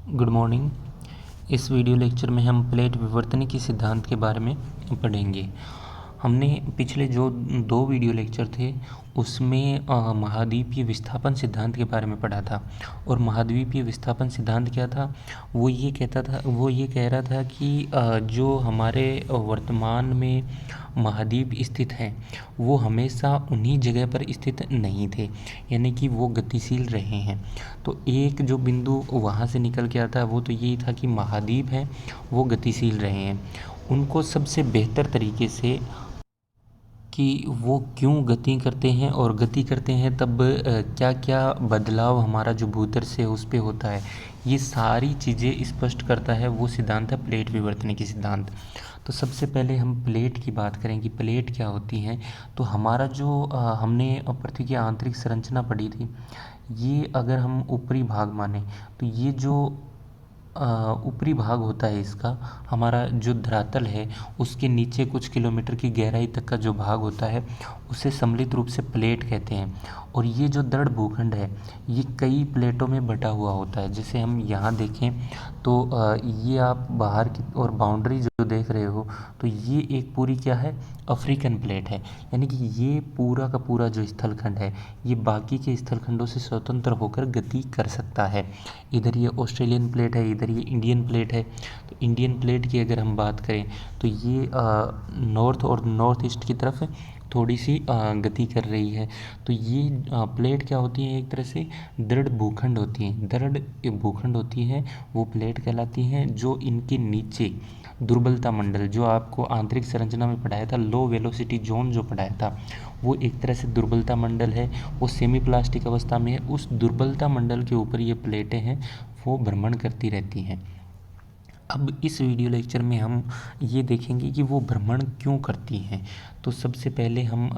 Good morning. इस video lecture में हम प्लेट विवर्तन के सिद्धांत के बारे में पढ़ेंगे। हमने पिछले जो 2 वीडियो लेक्चर थे उसमें महाद्वीपीय विस्थापन सिद्धांत के बारे में पढ़ा था। और महाद्वीपीय विस्थापन सिद्धांत क्या था? वो ये कह रहा था कि जो हमारे वर्तमान में महाद्वीप स्थित हैं वो हमेशा उन्हीं जगह पर स्थित नहीं थे, यानी कि वो गतिशील रहे हैं। तो एक जो बिंदु वहाँ से निकल के आता है वो तो यही था कि महाद्वीप हैं वो गतिशील रहे हैं। उनको सबसे बेहतर तरीके से कि वो क्यों गति करते हैं और गति करते हैं तब क्या क्या बदलाव हमारा जो भूतल से उस पे होता है, ये सारी चीज़ें स्पष्ट करता है वो सिद्धांत है प्लेट विवर्तन की सिद्धांत। तो सबसे पहले हम प्लेट की बात करें कि प्लेट क्या होती हैं। तो हमारा जो हमने पृथ्वी की आंतरिक संरचना पढ़ी थी, ये अगर हम ऊपरी भाग माने तो ये जो ऊपरी भाग होता है इसका, हमारा जो धरातल है उसके नीचे कुछ किलोमीटर की गहराई तक का जो भाग होता है उसे सम्मिलित रूप से प्लेट कहते हैं। और ये जो दृढ़ भूखंड है ये कई प्लेटों में बटा हुआ होता है। जैसे हम यहाँ देखें तो ये आप बाहर की और बाउंड्री जो देख रहे हो तो ये एक पूरी क्या है, अफ्रीकन प्लेट है। यानी कि ये पूरा का पूरा जो स्थलखंड है ये बाकी के स्थलखंडों से स्वतंत्र होकर गति कर सकता है। इधर ये ऑस्ट्रेलियन प्लेट है, इधर ये इंडियन प्लेट है। तो इंडियन प्लेट की अगर हम बात करें तो ये नॉर्थ और नॉर्थ ईस्ट की तरफ थोड़ी सी गति कर रही है। तो ये प्लेट क्या होती है, एक तरह से दृढ़ भूखंड होती हैं। दृढ़ भूखंड होती हैं वो प्लेट कहलाती हैं। जो इनके नीचे दुर्बलता मंडल, जो आपको आंतरिक संरचना में पढ़ाया था, लो वेलोसिटी जोन जो पढ़ाया था, वो एक तरह से दुर्बलता मंडल है। वो सेमी प्लास्टिक अवस्था में है। उस दुर्बलता मंडल के ऊपर ये प्लेटें हैं वो भ्रमण करती रहती हैं। अब इस वीडियो लेक्चर में हम ये देखेंगे कि वो भ्रमण क्यों करती हैं। तो सबसे पहले हम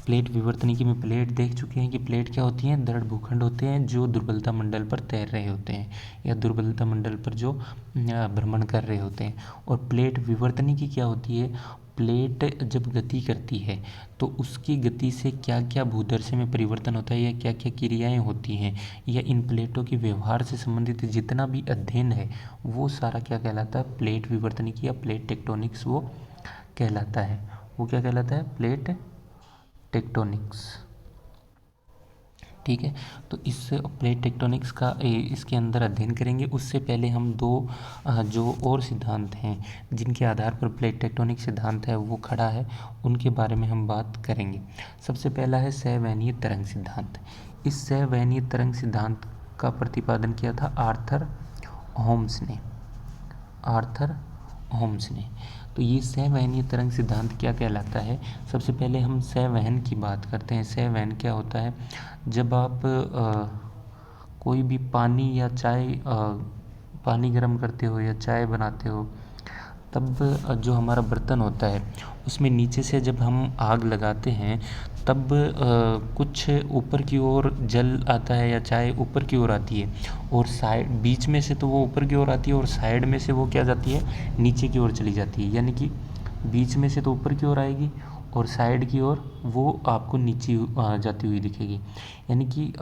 प्लेट विवर्तनिकी में प्लेट देख चुके हैं कि प्लेट क्या होती हैं, दृढ़ भूखंड होते हैं जो दुर्बलता मंडल पर तैर रहे होते हैं या दुर्बलता मंडल पर जो भ्रमण कर रहे होते हैं। और प्लेट विवर्तनिकी क्या होती है, प्लेट जब गति करती है तो उसकी गति से क्या क्या भूदर्शय में परिवर्तन होता है या क्या क्या क्रियाएं होती हैं, या इन प्लेटों के व्यवहार से संबंधित जितना भी अध्ययन है वो सारा क्या कहलाता है, प्लेट विवर्तनिकी या प्लेट टेक्टोनिक्स वो कहलाता है। वो क्या कहलाता है, प्लेट टेक्टोनिक्स। ठीक है, तो इस प्लेट टेक्टोनिक्स का इसके अंदर अध्ययन करेंगे। उससे पहले हम दो जो और सिद्धांत हैं जिनके आधार पर प्लेट टेक्टोनिक सिद्धांत है वो खड़ा है, उनके बारे में हम बात करेंगे। सबसे पहला है सहवहनीय तरंग सिद्धांत। इस सहवहनीय तरंग सिद्धांत का प्रतिपादन किया था आर्थर होम्स ने। तो ये सहवहनीय तरंग सिद्धांत क्या कहलाता है, सबसे पहले हम सहवहन की बात करते हैं। सहवहन क्या होता है, जब आप कोई भी पानी या चाय पानी गर्म करते हो या चाय बनाते हो तब जो हमारा बर्तन होता है उसमें नीचे से जब हम आग लगाते हैं तब कुछ ऊपर की ओर जल आता है या चाय ऊपर की ओर आती है, और साइड बीच में से तो वो ऊपर की ओर आती है और साइड में से वो क्या जाती है, नीचे की ओर चली जाती है। यानी कि बीच में से तो ऊपर की ओर आएगी और साइड की ओर वो आपको नीचे जाती हुई दिखेगी। यानी कि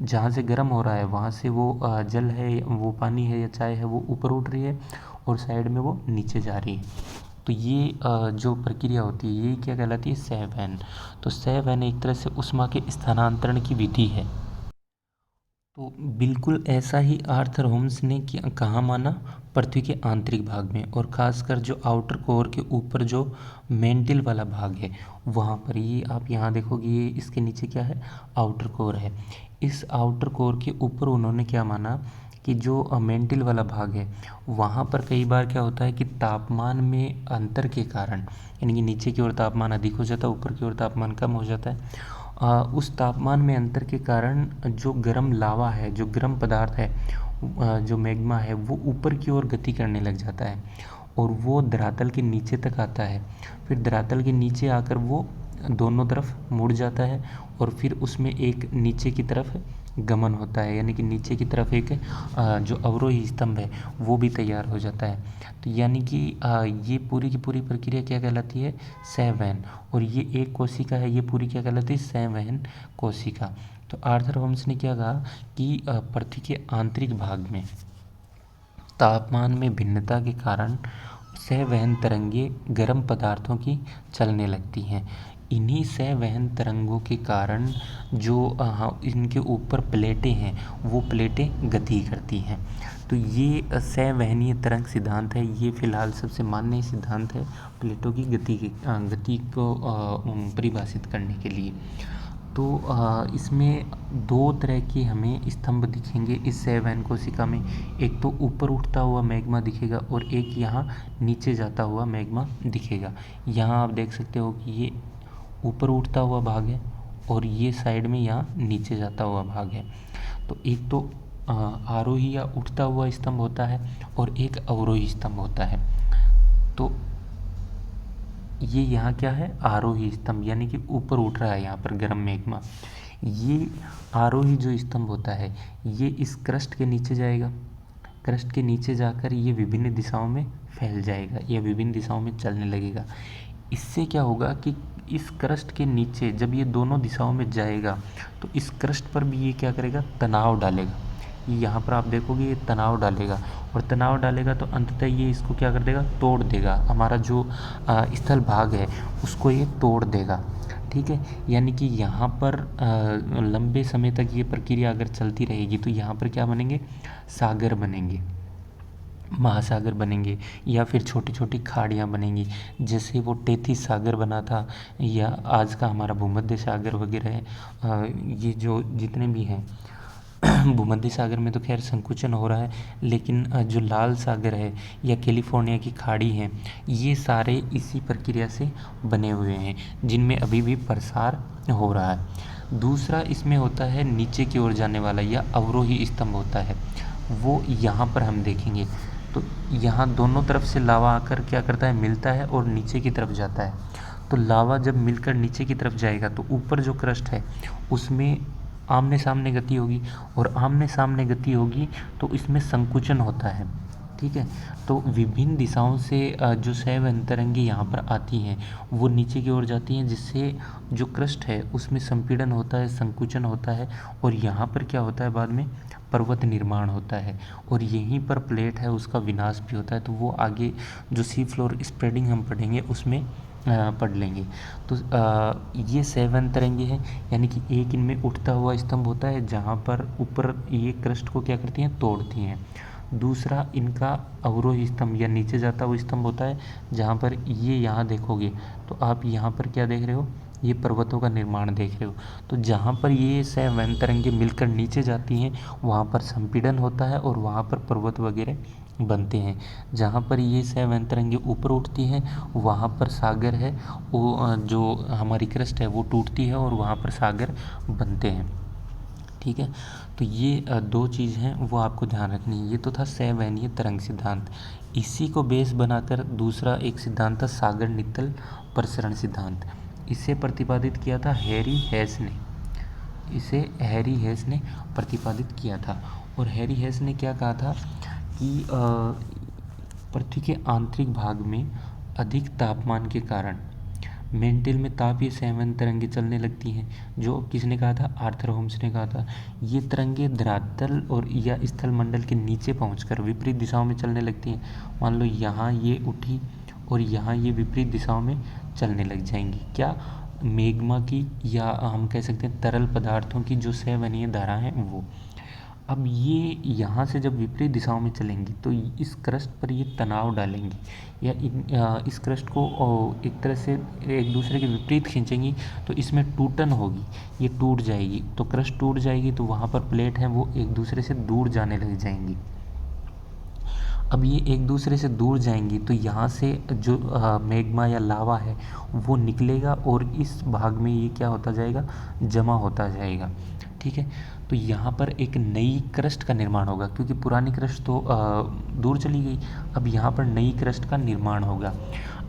जहाँ से गर्म हो रहा है वहाँ से वो जल है, वो पानी है या चाय है, वो ऊपर उठ रही है और साइड में वो नीचे जा रही है। तो ये जो प्रक्रिया होती है ये क्या कहलाती है, सहवहन। तो सहवहन एक तरह से ऊष्मा के स्थानांतरण की विधि है। तो बिल्कुल ऐसा ही आर्थर होम्स ने कहाँ माना, पृथ्वी के आंतरिक भाग में, और ख़ासकर जो आउटर कोर के ऊपर जो मेंटिल वाला भाग है वहाँ पर। ये आप यहाँ देखोगे ये इसके नीचे क्या है, आउटर कोर है। इस आउटर कोर के ऊपर उन्होंने क्या माना कि जो मेंटिल वाला भाग है वहाँ पर कई बार क्या होता है कि तापमान में अंतर के कारण, यानी कि नीचे की ओर तापमान अधिक हो जाता है, ऊपर की ओर तापमान कम हो जाता है। उस तापमान में अंतर के कारण जो गर्म लावा है, जो गर्म पदार्थ है, जो मैग्मा है, वो ऊपर की ओर गति करने लग जाता है और वो धरातल के नीचे तक आता है। फिर धरातल के नीचे आकर वो दोनों तरफ मुड़ जाता है और फिर उसमें एक नीचे की तरफ गमन होता है, यानी कि नीचे की तरफ एक जो अवरोही स्तंभ है वो भी तैयार हो जाता है। तो यानी कि ये पूरी की पूरी प्रक्रिया क्या कहलाती है, सहवहन। और ये एक कोशिका है, ये पूरी क्या कहलाती है, सहवहन कोशिका। तो आर्थर होम्स ने क्या कहा कि पृथ्वी के आंतरिक भाग में तापमान में भिन्नता के कारण सहवहन तरंगें गर्म पदार्थों की चलने लगती हैं। इन्हीं सहवहन तरंगों के कारण जो इनके ऊपर प्लेटें हैं वो प्लेटें गति करती हैं। तो ये सहवहनीय तरंग सिद्धांत है, ये फ़िलहाल सबसे मान्य सिद्धांत है प्लेटों की गति को परिभाषित करने के लिए। तो इसमें दो तरह के हमें स्तंभ दिखेंगे इस सहवहन कोशिका में। एक तो ऊपर उठता हुआ मैग्मा दिखेगा और एक यहाँ नीचे जाता हुआ मैग्मा दिखेगा। यहाँ आप देख सकते हो कि ये ऊपर उठता हुआ भाग है और ये साइड में यहाँ नीचे जाता हुआ भाग है। तो एक तो आरोही या उठता हुआ स्तंभ होता है और एक अवरोही स्तंभ होता है। तो ये यहाँ क्या है, आरोही स्तंभ, यानी कि ऊपर उठ रहा है यहाँ पर गर्म मैग्मा। ये आरोही जो स्तंभ होता है ये इस क्रस्ट के नीचे जाएगा, क्रस्ट के नीचे जाकर ये विभिन्न दिशाओं में फैल जाएगा या विभिन्न दिशाओं में चलने लगेगा। इससे क्या होगा कि इस क्रस्ट के नीचे जब ये दोनों दिशाओं में जाएगा तो इस क्रस्ट पर भी ये क्या करेगा, तनाव डालेगा। यहाँ पर आप देखोगे ये तनाव डालेगा और तनाव डालेगा तो अंततः ये इसको क्या कर देगा, तोड़ देगा। हमारा जो स्थल भाग है उसको ये तोड़ देगा। ठीक है, यानी कि यहाँ पर लंबे समय तक ये प्रक्रिया अगर चलती रहेगी तो यहाँ पर क्या बनेंगे, सागर बनेंगे, महासागर बनेंगे या फिर छोटी छोटी खाड़ियाँ बनेंगी। जैसे वो टेथिस सागर बना था या आज का हमारा भूमध्य सागर वगैरह है, ये जो जितने भी हैं भूमध्य सागर में तो खैर संकुचन हो रहा है, लेकिन जो लाल सागर है या कैलिफोर्निया की खाड़ी है ये सारे इसी प्रक्रिया से बने हुए हैं जिनमें अभी भी प्रसार हो रहा है। दूसरा इसमें होता है नीचे की ओर जाने वाला या अवरोही स्तंभ होता है, वो यहाँ पर हम देखेंगे। तो यहाँ दोनों तरफ से लावा आकर क्या करता है, मिलता है और नीचे की तरफ जाता है। तो लावा जब मिलकर नीचे की तरफ जाएगा तो ऊपर जो क्रस्ट है उसमें आमने सामने गति होगी और आमने सामने गति होगी तो इसमें संकुचन होता है। ठीक है, तो विभिन्न दिशाओं से जो सहवहन तरंगें यहाँ पर आती हैं वो नीचे की ओर जाती हैं, जिससे जो क्रस्ट है उसमें संपीड़न होता है, संकुचन होता है और यहाँ पर क्या होता है, बाद में पर्वत निर्माण होता है और यहीं पर प्लेट है उसका विनाश भी होता है। तो वो आगे जो सी फ्लोर स्प्रेडिंग हम पढ़ेंगे उसमें पढ़ लेंगे। तो ये सहवहन तरंगे हैं, यानी कि एक इनमें उठता हुआ स्तंभ होता है जहाँ पर ऊपर ये क्रस्ट को क्या करती हैं, तोड़ती हैं। दूसरा इनका अवरोही स्तंभ या नीचे जाता हुआ स्तंभ होता है जहाँ पर ये यहाँ देखोगे तो आप यहाँ पर क्या देख रहे हो, ये पर्वतों का निर्माण देख रहे हो। तो जहाँ पर ये सहवहन तरंगे मिलकर नीचे जाती हैं वहाँ पर संपीड़न होता है और वहाँ पर पर्वत वगैरह बनते हैं। जहाँ पर ये सहवहन तरंगे ऊपर उठती हैं वहाँ पर सागर है, वो जो हमारी क्रस्ट है वो टूटती है और वहाँ पर सागर बनते हैं। ठीक है, तो ये दो चीज़ हैं वो आपको ध्यान रखनी है। ये तो था सहवहनीय तरंग सिद्धांत। इसी को बेस बनाकर दूसरा एक सिद्धांत था सागर नित्तल प्रसरण सिद्धांत। इसे प्रतिपादित किया था हैरी हेस ने, इसे हैरी हेस ने प्रतिपादित किया था। और हैरी हेस ने क्या कहा था कि पृथ्वी के आंतरिक भाग में अधिक तापमान के कारण मेंटल में तापीय सहवहन तरंगें चलने लगती हैं। जो किसने कहा था, आर्थर होम्स ने कहा था। ये तरंगें धरातल और या स्थल मंडल के नीचे पहुंचकर विपरीत दिशाओं में चलने लगती हैं। मान लो यहाँ ये उठी और यहाँ ये विपरीत दिशाओं में चलने लग जाएंगी। क्या, मैग्मा की या हम कह सकते हैं तरल पदार्थों की जो सहवहनीय धारा है वो। अब ये यहाँ से जब विपरीत दिशाओं में चलेंगी तो इस क्रस्ट पर ये तनाव डालेंगी या इस क्रस्ट को एक तरह से एक दूसरे के विपरीत खींचेंगी तो इसमें टूटन होगी, ये टूट जाएगी। तो क्रस्ट टूट जाएगी तो वहाँ पर प्लेट हैं वो एक दूसरे से दूर जाने लग जाएंगी। अब ये एक दूसरे से दूर जाएंगी तो यहाँ से जो मैग्मा या लावा है वो निकलेगा और इस भाग में ये क्या होता जाएगा, जमा होता जाएगा। ठीक है, तो यहाँ पर एक नई क्रस्ट का निर्माण होगा क्योंकि पुरानी क्रस्ट तो दूर चली गई। अब यहाँ पर नई क्रस्ट का निर्माण होगा।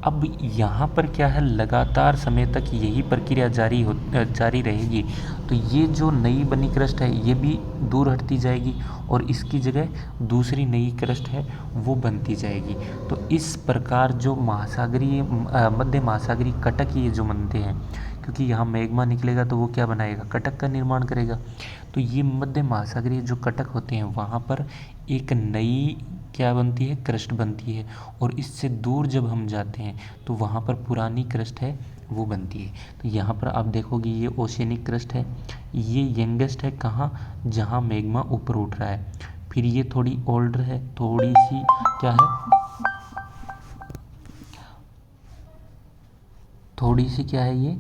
अब यहाँ पर क्या है, लगातार समय तक यही प्रक्रिया जारी रहेगी। तो ये जो नई बनी क्रस्ट है ये भी दूर हटती जाएगी और इसकी जगह दूसरी नई क्रस्ट है वो बनती जाएगी। तो इस प्रकार जो महासागरीय मध्य महासागरीय कटक ये जो बनते हैं, क्योंकि यहाँ मैग्मा निकलेगा तो वो क्या बनाएगा, कटक का निर्माण करेगा। तो ये मध्य महासागरीय जो कटक होते हैं वहाँ पर एक नई क्या बनती है, क्रस्ट बनती है। और इससे दूर जब हम जाते हैं तो वहाँ पर पुरानी क्रस्ट है वो बनती है। तो यहाँ पर आप देखोगे ये ओशियनिक क्रस्ट है, ये यंगेस्ट है कहाँ, जहाँ मैग्मा ऊपर उठ रहा है। फिर ये थोड़ी ओल्डर है, थोड़ी सी क्या है, थोड़ी सी क्या है ये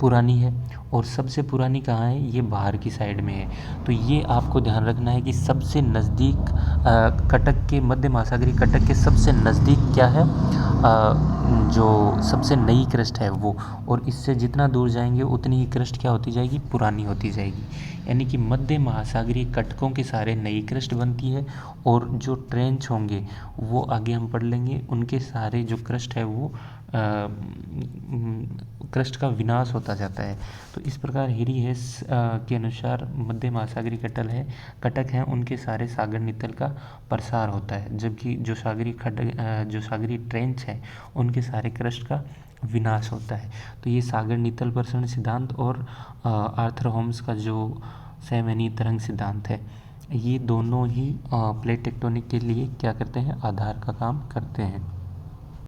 पुरानी है। और सबसे पुरानी कहाँ है, ये बाहर की साइड में है। तो ये आपको ध्यान रखना है कि सबसे नज़दीक कटक के, मध्य महासागरीय कटक के सबसे नज़दीक क्या है, जो सबसे नई क्रस्ट है वो। और इससे जितना दूर जाएंगे उतनी ही क्रस्ट क्या होती जाएगी, पुरानी होती जाएगी। यानी कि मध्य महासागरीय कटकों के सारे नई क्रस्ट बनती है, और जो ट्रेंच होंगे वो आगे हम पढ़ लेंगे, उनके सारे जो क्रस्ट है वो क्रस्ट का विनाश होता जाता है। तो इस प्रकार हेरी हेस के अनुसार मध्य महासागरीय कटक हैं उनके सारे सागर नितल का प्रसार होता है, जबकि जो सागरीय ट्रेंच है उनके सारे क्रस्ट का विनाश होता है। तो ये सागर नितल प्रसरण सिद्धांत और आर्थर होम्स का जो संवहनीय तरंग सिद्धांत है, ये दोनों ही प्लेट टेक्टोनिक के लिए क्या करते हैं, आधार का काम करते हैं।